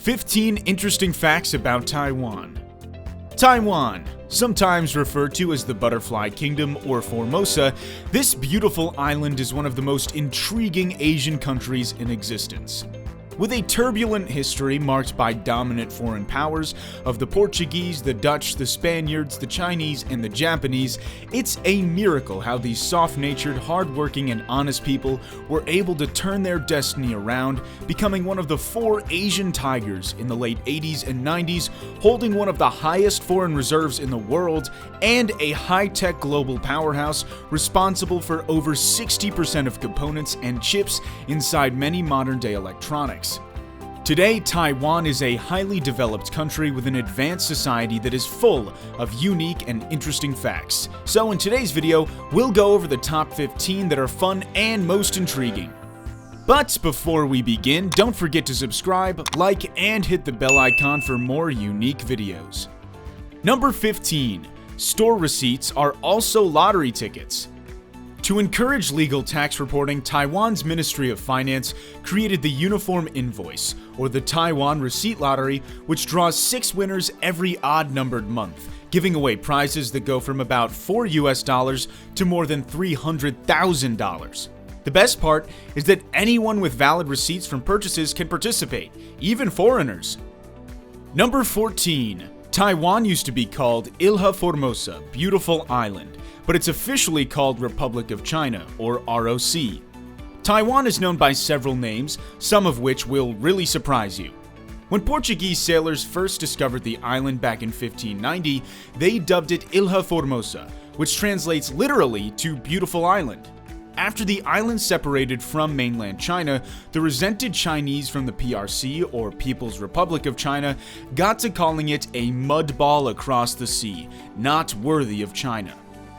15 interesting facts about Taiwan. Taiwan, sometimes referred to as the Butterfly Kingdom or Formosa, this beautiful island is one of the most intriguing Asian countries in existence. With a turbulent history marked by dominant foreign powers of the Portuguese, the Dutch, the Spaniards, the Chinese, and the Japanese, it's a miracle how these soft-natured, hard-working, and honest people were able to turn their destiny around, becoming one of the 4 Asian tigers in the late 80s and 90s, holding one of the highest foreign reserves in the world, and a high-tech global powerhouse responsible for over 60% of components and chips inside many modern-day electronics. Today, Taiwan is a highly developed country with an advanced society that is full of unique and interesting facts. So in today's video, we'll go over the top 15 that are fun and most intriguing. But before we begin, don't forget to subscribe, like, and hit the bell icon for more unique videos. Number 15. Store receipts are also lottery tickets. To encourage legal tax reporting, Taiwan's Ministry of Finance created the Uniform Invoice, or the Taiwan Receipt Lottery, which draws 6 winners every odd-numbered month, giving away prizes that go from about $4 to more than $300,000. The best part is that anyone with valid receipts from purchases can participate, even foreigners. Number 14. Taiwan used to be called ILHA Formosa, Beautiful Island, but it's officially called Republic of China, or R.O.C. Taiwan is known by several names, some of which will really surprise you. When Portuguese sailors first discovered the island back in 1590, they dubbed it Ilha Formosa, which translates literally to Beautiful Island. After the island separated from mainland China, the resented Chinese from the PRC, or People's Republic of China, got to calling it a mud ball across the sea, not worthy of China.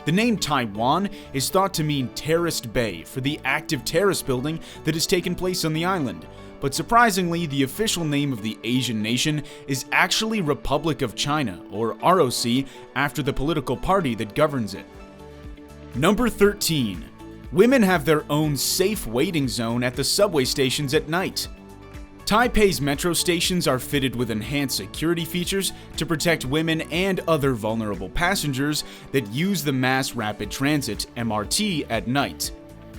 The name Taiwan is thought to mean terraced bay for the active terrace building that has taken place on the island, but surprisingly, the official name of the Asian nation is actually Republic of China, or R.O.C, after the political party that governs it. Number 13. Women have their own safe waiting zone at the subway stations at night. Taipei's metro stations are fitted with enhanced security features to protect women and other vulnerable passengers that use the mass rapid transit (MRT) at night.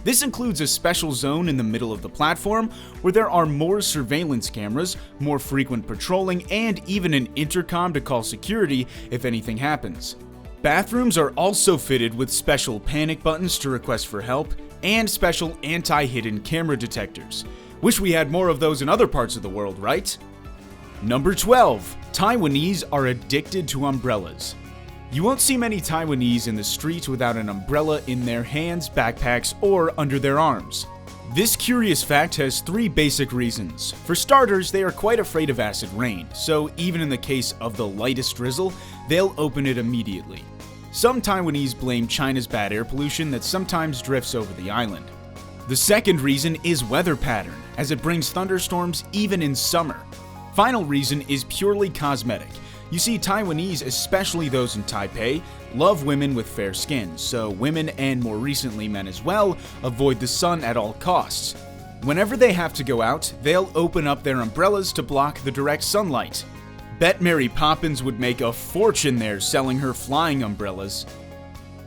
This includes a special zone in the middle of the platform where there are more surveillance cameras, more frequent patrolling, and even an intercom to call security if anything happens. Bathrooms are also fitted with special panic buttons to request for help and special anti-hidden camera detectors. Wish we had more of those in other parts of the world, right? Number 12. Taiwanese are addicted to umbrellas. You won't see many Taiwanese in the streets without an umbrella in their hands, backpacks, or under their arms. This curious fact has 3 basic reasons. For starters, they are quite afraid of acid rain, so even in the case of the lightest drizzle, they'll open it immediately. Some Taiwanese blame China's bad air pollution that sometimes drifts over the island. The second reason is weather pattern, as it brings thunderstorms even in summer. Final reason is purely cosmetic. You see, Taiwanese, especially those in Taipei, love women with fair skin, so women, and more recently men as well, avoid the sun at all costs. Whenever they have to go out, they'll open up their umbrellas to block the direct sunlight. Bet Mary Poppins would make a fortune there selling her flying umbrellas.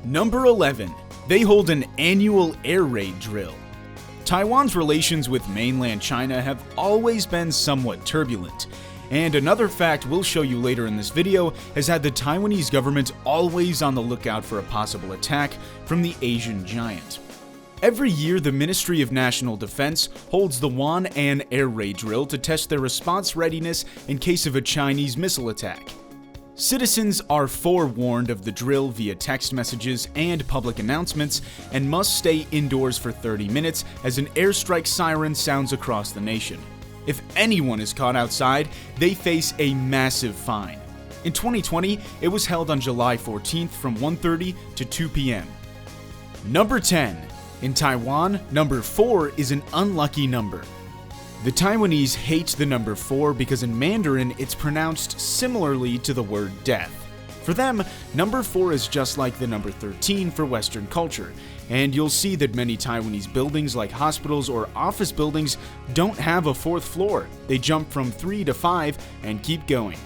Number 11. They hold an annual air raid drill. Taiwan's relations with mainland China have always been somewhat turbulent, and another fact we'll show you later in this video has had the Taiwanese government always on the lookout for a possible attack from the Asian giant. Every year, the Ministry of National Defense holds the Wan-An air raid drill to test their response readiness in case of a Chinese missile attack. Citizens are forewarned of the drill via text messages and public announcements and must stay indoors for 30 minutes as an airstrike siren sounds across the nation. If anyone is caught outside, they face a massive fine. In 2020, it was held on July 14th from 1:30 to 2 p.m. Number 10. In Taiwan, number 4 is an unlucky number. The Taiwanese hate the number 4 because in Mandarin it's pronounced similarly to the word death. For them, number 4 is just like the number 13 for Western culture. and you'll see that many Taiwanese buildings like hospitals or office buildings don't have a 4th floor. They jump from 3 to 5 and keep going.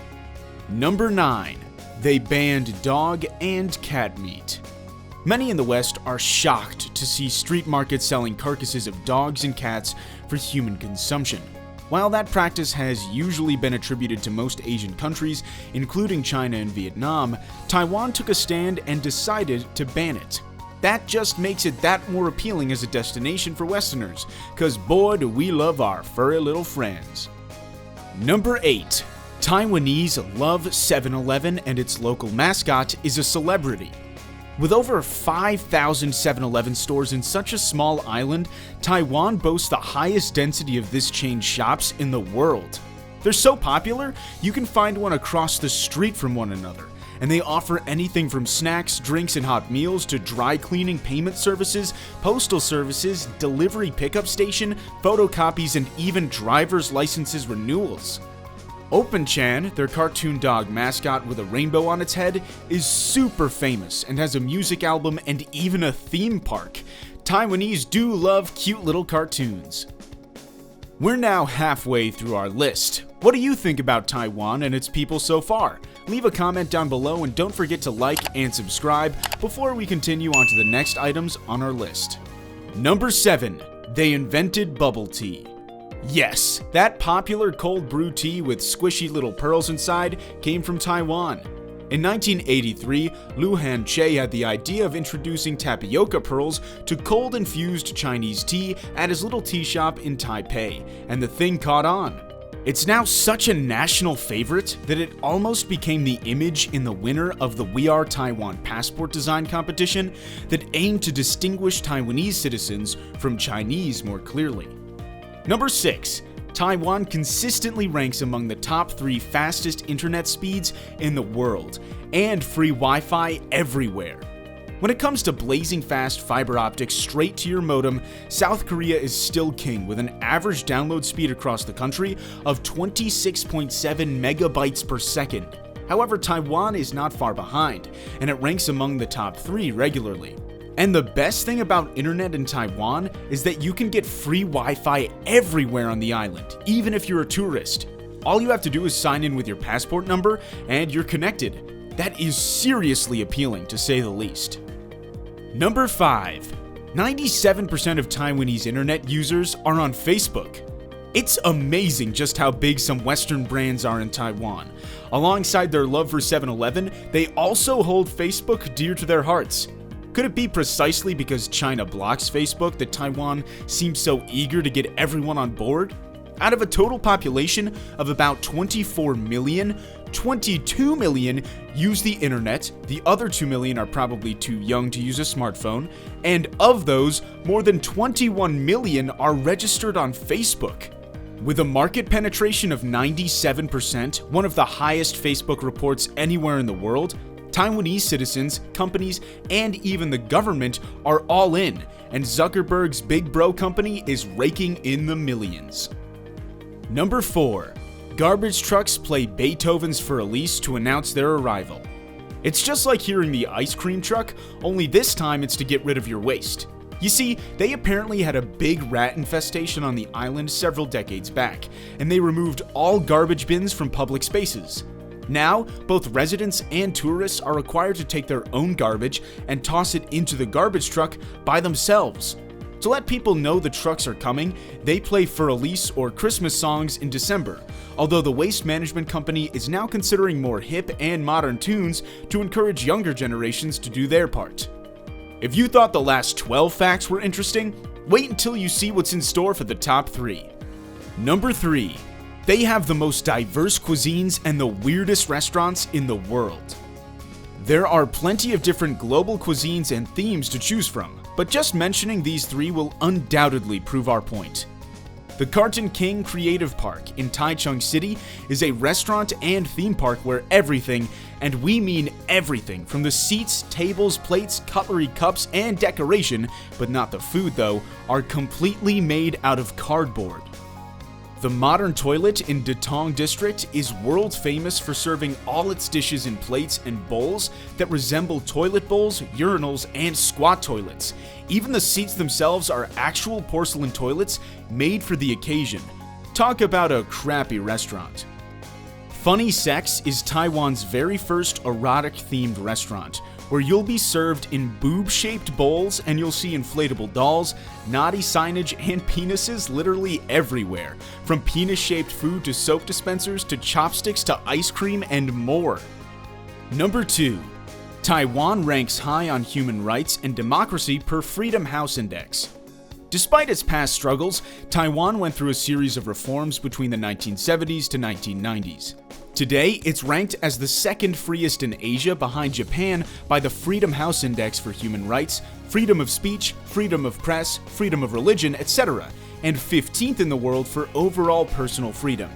Number 9. They banned dog and cat meat. Many in the West are shocked to see street markets selling carcasses of dogs and cats for human consumption. While that practice has usually been attributed to most Asian countries, including China and Vietnam, Taiwan took a stand and decided to ban it. That just makes it that more appealing as a destination for Westerners, cause boy do we love our furry little friends. Number 8. Taiwanese love 7-Eleven and its local mascot is a celebrity. With over 5,000 7-Eleven stores in such a small island, Taiwan boasts the highest density of this chain's shops in the world. They're so popular, you can find one across the street from one another, and they offer anything from snacks, drinks, and hot meals to dry cleaning, payment services, postal services, delivery pickup station, photocopies, and even driver's licenses renewals. Open-chan, their cartoon dog mascot with a rainbow on its head, is super famous and has a music album and even a theme park. Taiwanese do love cute little cartoons. We're now halfway through our list. What do you think about Taiwan and its people so far? Leave a comment down below and don't forget to like and subscribe before we continue on to the next items on our list. Number 7. They invented bubble tea. Yes, that popular cold brew tea with squishy little pearls inside came from Taiwan. In 1983, Lu Han-che had the idea of introducing tapioca pearls to cold-infused Chinese tea at his little tea shop in Taipei, and the thing caught on. It's now such a national favorite that it almost became the image in the winner of the We Are Taiwan passport design competition that aimed to distinguish Taiwanese citizens from Chinese more clearly. Number 6. Taiwan consistently ranks among the top 3 fastest internet speeds in the world, and free Wi-Fi everywhere. When it comes to blazing fast fiber optics straight to your modem, South Korea is still king with an average download speed across the country of 26.7 megabytes per second. However, Taiwan is not far behind, and it ranks among the top 3 regularly. And the best thing about internet in Taiwan is that you can get free Wi-Fi everywhere on the island, even if you're a tourist. All you have to do is sign in with your passport number and you're connected. That is seriously appealing, to say the least. Number 5. 97% of Taiwanese internet users are on Facebook. It's amazing just how big some Western brands are in Taiwan. Alongside their love for 7-Eleven, they also hold Facebook dear to their hearts. Could it be precisely because China blocks Facebook that Taiwan seems so eager to get everyone on board? Out of a total population of about 24 million, 22 million use the internet, the other 2 million are probably too young to use a smartphone, and of those, more than 21 million are registered on Facebook. With a market penetration of 97%, one of the highest Facebook reports anywhere in the world, Taiwanese citizens, companies, and even the government are all in, and Zuckerberg's big bro company is raking in the millions. Number 4. Garbage trucks play Beethoven's for ELISE to announce their arrival. It's just like hearing the ice cream truck, only this time it's to get rid of your waste. You see, they apparently had a big rat infestation on the island several decades back, and they removed all garbage bins from public spaces. Now, both residents and tourists are required to take their own garbage and toss it into the garbage truck by themselves. To let people know the trucks are coming, they play For Elise or Christmas songs in December, although the waste management company is now considering more hip and modern tunes to encourage younger generations to do their part. If you thought the last 12 facts were interesting, wait until you see what's in store for the top 3. Number 3. They have the most diverse cuisines and the weirdest restaurants in the world. There are plenty of different global cuisines and themes to choose from, but just mentioning these 3 will undoubtedly prove our point. The Carton King Creative Park in Taichung City is a restaurant and theme park where everything, and we mean everything, from the seats, tables, plates, cutlery, cups, and decoration, but not the food though, are completely made out of cardboard. The modern toilet in Datong District is world famous for serving all its dishes in plates and bowls that resemble toilet bowls, urinals, and squat toilets. Even the seats themselves are actual porcelain toilets made for the occasion. Talk about a crappy restaurant. Funny Sex is Taiwan's very first erotic-themed restaurant, where you'll be served in boob-shaped bowls and you'll see inflatable dolls, naughty signage, and penises literally everywhere, from penis-shaped food to soap dispensers to chopsticks to ice cream and more. Number 2. Taiwan ranks high on human rights and democracy per Freedom House Index. Despite its past struggles, Taiwan went through a series of reforms between the 1970s to 1990s. Today, it's ranked as the second freest in Asia behind Japan by the Freedom House Index for human rights, freedom of speech, freedom of press, freedom of religion, etc., and 15th in the world for overall personal freedom.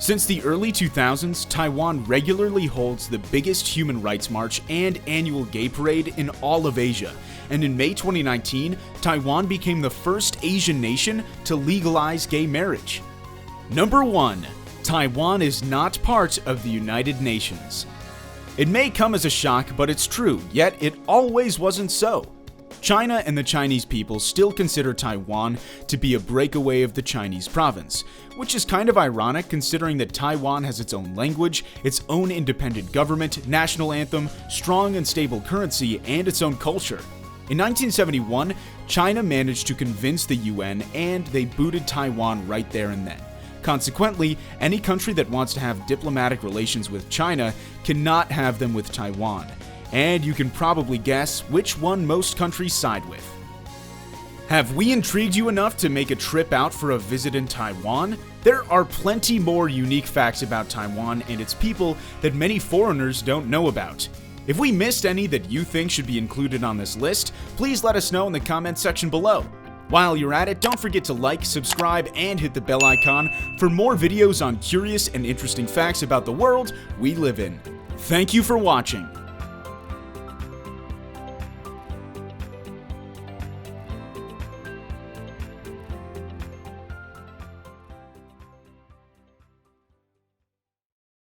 Since the early 2000s, Taiwan regularly holds the biggest human rights march and annual gay parade in all of Asia, and in May 2019, Taiwan became the first Asian nation to legalize gay marriage. Number 1. Taiwan is not part of the United Nations. It may come as a shock, but it's true, yet it always wasn't so. China and the Chinese people still consider Taiwan to be a breakaway of the Chinese province, which is kind of ironic considering that Taiwan has its own language, its own independent government, national anthem, strong and stable currency, and its own culture. In 1971, China managed to convince the UN and they booted Taiwan right there and then. Consequently, any country that wants to have diplomatic relations with China cannot have them with Taiwan. And you can probably guess which one most countries side with. Have we intrigued you enough to make a trip out for a visit in Taiwan? There are plenty more unique facts about Taiwan and its people that many foreigners don't know about. If we missed any that you think should be included on this list, please let us know in the comments section below. While you're at it, don't forget to like, subscribe, and hit the bell icon for more videos on curious and interesting facts about the world we live in. Thank you for watching.